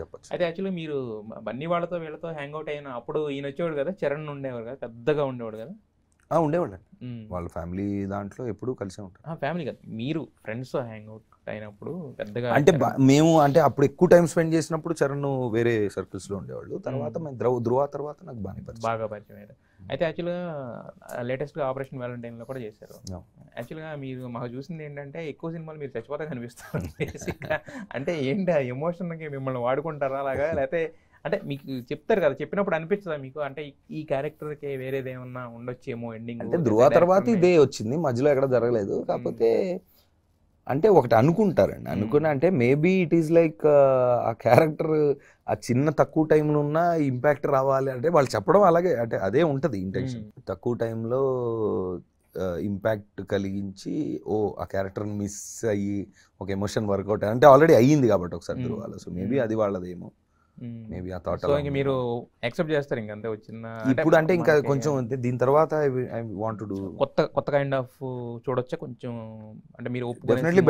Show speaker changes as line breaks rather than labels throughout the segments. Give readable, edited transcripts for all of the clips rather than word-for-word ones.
చెప్పొచ్చు.
అయితే యాక్చువల్లీ మీరు బన్నీ వాళ్ళతో వీళ్ళతో హ్యాంగ్ అవుట్ అయిన అప్పుడు ఈయన వచ్చేవాడు కదా, చరణ్ ఉండేవాడు కదా, పెద్దగా ఉండేవాడు కదా.
ఉండేవాళ్ళండి. వాళ్ళ ఫ్యామిలీ దాంట్లో ఎప్పుడూ కలిసే ఉంటారు.
ఫ్యామిలీ కదా, మీరు ఫ్రెండ్స్తో హ్యాంగ్ అవుట్ అయినప్పుడు పెద్దగా
అంటే మేము అంటే అప్పుడు ఎక్కువ టైం స్పెండ్ చేసినప్పుడు చరణ్ వేరే సర్కిల్స్ లో ఉండేవాళ్ళు. తర్వాత మేము ధృవ తర్వాత నాకు
బాగా పరిచయం అయ్యారు. అయితే యాక్చువల్గా లేటెస్ట్గా ఆపరేషన్ వ్యాలంటైన్లో కూడా చేశారు. యాక్చువల్గా మీరు మాకు చూసింది ఏంటంటే ఎక్కువ సినిమాలు మీరు చచ్చిపోతా కనిపిస్తారు బేసిక్గా. అంటే ఏంటి ఆ ఎమోషన్కి మిమ్మల్ని వాడుకుంటారా అలాగా, లేకపోతే అంటే మీకు చెప్తారు కదా, చెప్పినప్పుడు అనిపించదా మీకు అంటే ఈ క్యారెక్టర్కి వేరేది ఏమన్నా ఉండొచ్చేమో ఎండింగ్?
అంటే ధృవ తర్వాత ఇదే వచ్చింది, మధ్యలో ఎక్కడ జరగలేదు. కాకపోతే అంటే ఒకటి అనుకుంటారండి, అనుకున్నా అంటే మేబీ ఇట్ ఈస్ లైక్ ఆ క్యారెక్టర్ ఆ చిన్న తక్కువ టైంలో ఉన్న ఇంపాక్ట్ రావాలి అంటే వాళ్ళు చెప్పడం అలాగే, అంటే అదే ఉంటుంది ఇంటెన్షన్. తక్కువ టైంలో ఇంపాక్ట్ కలిగించి ఆ క్యారెక్టర్ని మిస్ అయ్యి ఒక ఎమోషన్ వర్కౌట్ అంటే ఆల్రెడీ అయ్యింది కాబట్టి ఒకసారి ధృవాలో. సో మేబీ అది వాళ్ళదేమో, మేబీ ఆ థాట్.
మీరు యాక్సెప్ట్ చేస్తారు ఇంకా అంతే వచ్చిన
ఇప్పుడు అంటే ఇంకా కొంచెం దీని తర్వాత ఐ వాంట్ టు డూ
కొత్త కైండ్ ఆఫ్ చూడొచ్చా కొంచెం, అంటే మీరు
డెఫినెట్లీ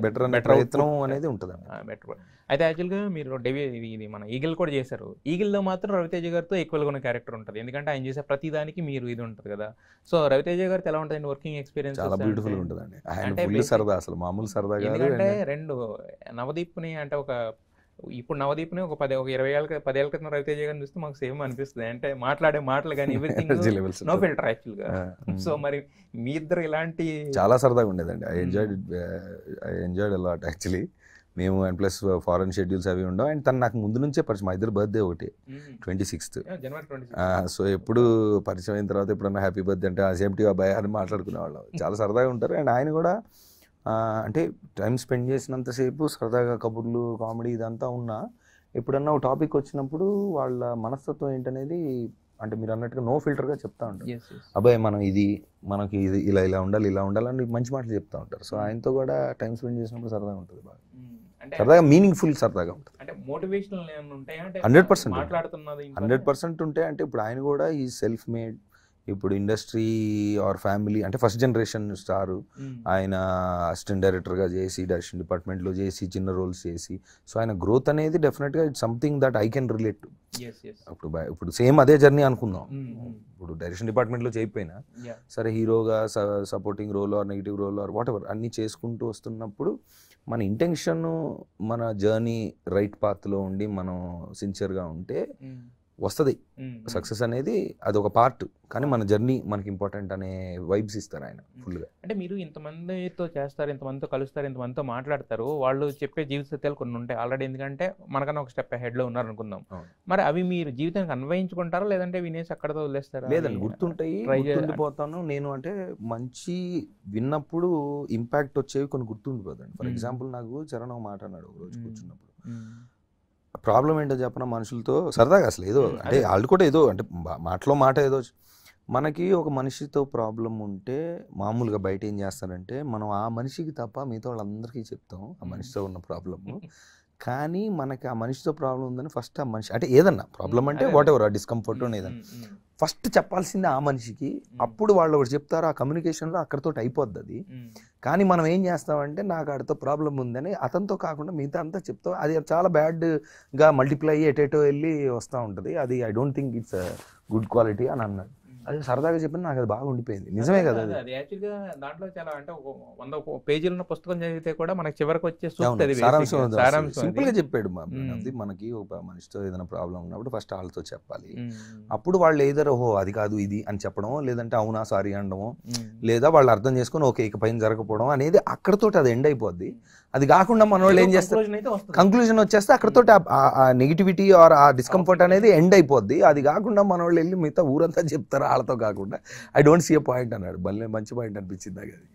బెటర్ ప్రయత్నం అనేది ఉంటుంది.
బెటర్. అయితే యాక్చువల్గా మీరు ఇది మన ఈగిల్ కూడా చేశారు. ఈగిల్లో మాత్రం రవితేజ గారితో ఈక్వల్గా ఉన్న క్యారెక్టర్ ఉంటుంది, ఎందుకంటే ఆయన చేసే ప్రతి దానికి మీరు ఇది ఉంటుంది కదా. సో రవితేజ గారితో ఎలా ఉంటుంది వర్కింగ్ ఎక్స్పీరియన్స్?
చాలా బ్యూటిఫుల్ ఉంటుందండి. ఆయన ఫుల్ సరదా, అసలు మామూలు సరదా కాదు.
ఎందుకంటే రెండు నవదీప్ని అంటే ఇప్పుడు నవదీప్ని ఒక 20 ఏళ్ళ 10 ఏళ్ళ క్రితం రవితేజ గారిని చూస్తే మాకు సేమ్ అనిపిస్తుంది. అంటే మాట్లాడే మాటలు కానీ ఎవ్రీథింగ్ నో ఫిల్టర్ యాక్చువల్గా. సో మరి మీ ఇద్దరు ఇలాంటి
చాలా సరదాగా ఉండేదండి. I enjoyed a lot actually. మేము అండ్ ప్లస్ ఫారెన్ షెడ్యూల్స్ అవి ఉండవు. అండ్ తను నాకు ముందు నుంచే పరిచయం, మా ఇద్దరు బర్త్డే ఒకటి 26th. సో ఎప్పుడు పరిచయం అయిన తర్వాత ఎప్పుడన్నా హ్యాపీ బర్త్డే అంటే సేమ్టీ అబ్బాయి అని మాట్లాడుకునేవాళ్ళం. చాలా సరదాగా ఉంటారు. అండ్ ఆయన కూడా అంటే టైం స్పెండ్ చేసినంతసేపు సరదాగా కబుర్లు కామెడీ ఇదంతా ఉన్నా, ఎప్పుడన్నా ఒక టాపిక్ వచ్చినప్పుడు వాళ్ళ మనస్తత్వం ఏంటనేది అంటే మీరు అన్నట్టుగా నో ఫిల్టర్గా చెప్తా ఉంటారు. అబ్బాయి మనకి ఇది ఇలా ఉండాలి అని మంచి మాటలు చెప్తా ఉంటారు. సో ఆయనతో కూడా టైం స్పెండ్ చేసినప్పుడు సరదాగా ఉంటుంది, బాగా సరదాగా మీనింగ్ఫుల్ సరదాగా ఉంటుంది. 100% ఉంటాయి. అంటే ఇప్పుడు ఆయన కూడా ఈ సెల్ఫ్ మేడ్, ఇప్పుడు ఇండస్ట్రీ ఆర్ ఫ్యామిలీ అంటే ఫస్ట్ జనరేషన్ స్టారు. ఆయన అసిస్టెంట్ డైరెక్టర్గా చేసి డైరెక్షన్ డిపార్ట్మెంట్లో చేసి చిన్న రోల్స్ చేసి, సో ఆయన గ్రోత్ అనేది డెఫినెట్గా it's something that I can relate to. ఇప్పుడు సేమ్ అదే జర్నీ అనుకుందాం. ఇప్పుడు డైరెక్షన్ డిపార్ట్మెంట్లో చేయకపోయినా సరే హీరోగా supporting role or negative role or whatever అన్నీ చేసుకుంటూ వస్తున్నప్పుడు మన ఇంటెన్షన్, మన జర్నీ రైట్ పాత్లో ఉండి మనం సిన్సియర్గా ఉంటే వస్తుంది సక్సెస్ అనేది. అది ఒక పార్ట్, కానీ మన జర్నీ మనకి ఇంపార్టెంట్ అనే వైబ్స్ ఇస్తారు ఆయన ఫుల్గా.
అంటే మీరు ఇంతమందితో చేస్తారు, ఇంతమందితో కలుస్తారు, ఇంతమందితో మాట్లాడతారు, వాళ్ళు చెప్పే జీవిత సత్యాలు కొన్ని ఉంటాయి ఆల్రెడీ, ఎందుకంటే మనకన్నా ఒక స్టెప్ హెడ్లో ఉన్నారు అనుకుందాం. మరి అవి మీరు జీవితానికి అన్వయించుకుంటారా లేదంటే వినేసి అక్కడతో వదిలేస్తారా?
లేదండి, గుర్తుంటాయి, గుర్తుండిపోతాను నేను. అంటే మంచి విన్నప్పుడు ఇంపాక్ట్ వచ్చేవి కొన్ని గుర్తుండిపోతాయి. ఫర్ ఎగ్జాంపుల్ నాకు చరణ్ ఒక మాట అన్నాడు ఒక రోజు కూర్చున్నప్పుడు, ప్రాబ్లం ఏంటో చెప్పిన మనుషులతో సరదాగా అసలు ఏదో అంటే వాళ్ళు కూడా ఏదో అంటే మాట ఏదో మనకి ఒక మనిషితో ప్రాబ్లం ఉంటే మామూలుగా బయట ఏం చేస్తారంటే మనం ఆ మనిషికి తప్ప మిగతా వాళ్ళందరికీ చెప్తాం ఆ మనిషితో ఉన్న ప్రాబ్లము. కానీ మనకి ఆ మనిషితో ప్రాబ్లం ఉందని ఫస్ట్ ఆ మనిషి అంటే ఏదన్నా ప్రాబ్లం అంటే వాట్ ఎవర్ ఆ డిస్కంఫర్ట్ ఏదన్నా ఫస్ట్ చెప్పాల్సింది ఆ మనిషికి. అప్పుడు వాళ్ళు ఒకటి చెప్తారు, ఆ కమ్యూనికేషన్లో అక్కడితో అయిపోద్ది అది. కానీ మనం ఏం చేస్తామంటే నాకు ఆడితో ప్రాబ్లం ఉందని అతనితో కాకుండా మిగతా అంతా చెప్తాం. అది చాలా బ్యాడ్గా మల్టిప్లై అయ్యి ఎటేటో వెళ్ళి వస్తూ ఉంటుంది. అది I don't think it's good quality అని అన్నాడు. అది సరదాగా చెప్పిన నాకు అది బాగా ఉండిపోయింది. నిజమే కదా
అది యాక్చువల్గా. దాంట్లో చాలా అంటే 100 పేజీలు ఉన్న పుస్తకం చదివితే కూడా మనకి చివరికి వచ్చే
సారాంశం సింపుల్ గా చెప్పాడు. మనకి ఒక మనిషితో ఏదైనా ప్రాబ్లం ఉన్నప్పుడు ఫస్ట్ వాళ్ళతో చెప్పాలి. అప్పుడు వాళ్ళు ఏదో అది కాదు ఇది అని చెప్పడమో, లేదంటే అవునా సారీ అనడమో, లేదా వాళ్ళు అర్థం చేసుకుని ఓకే ఇక పైన జరగకపోవడం అనేది అక్కడతో అది ఎండ్ అయిపోద్ది. అది కాకుండా మన వాళ్ళు ఏం చేస్తారు, కంక్లూజన్ వచ్చేస్తే అక్కడతో ఆ నెగిటివిటీ ఆర్ ఆ డిస్కంఫర్ట్ అనేది ఎండ్ అయిపోద్ది. అది కాకుండా మన వాళ్ళు వెళ్ళి మిగతా ఊరంతా చెప్తారు వాళ్ళతో కాకుండా. I don't see a point అన్నాడు. భలే మంచి పాయింట్ అనిపించింది నాకు అది.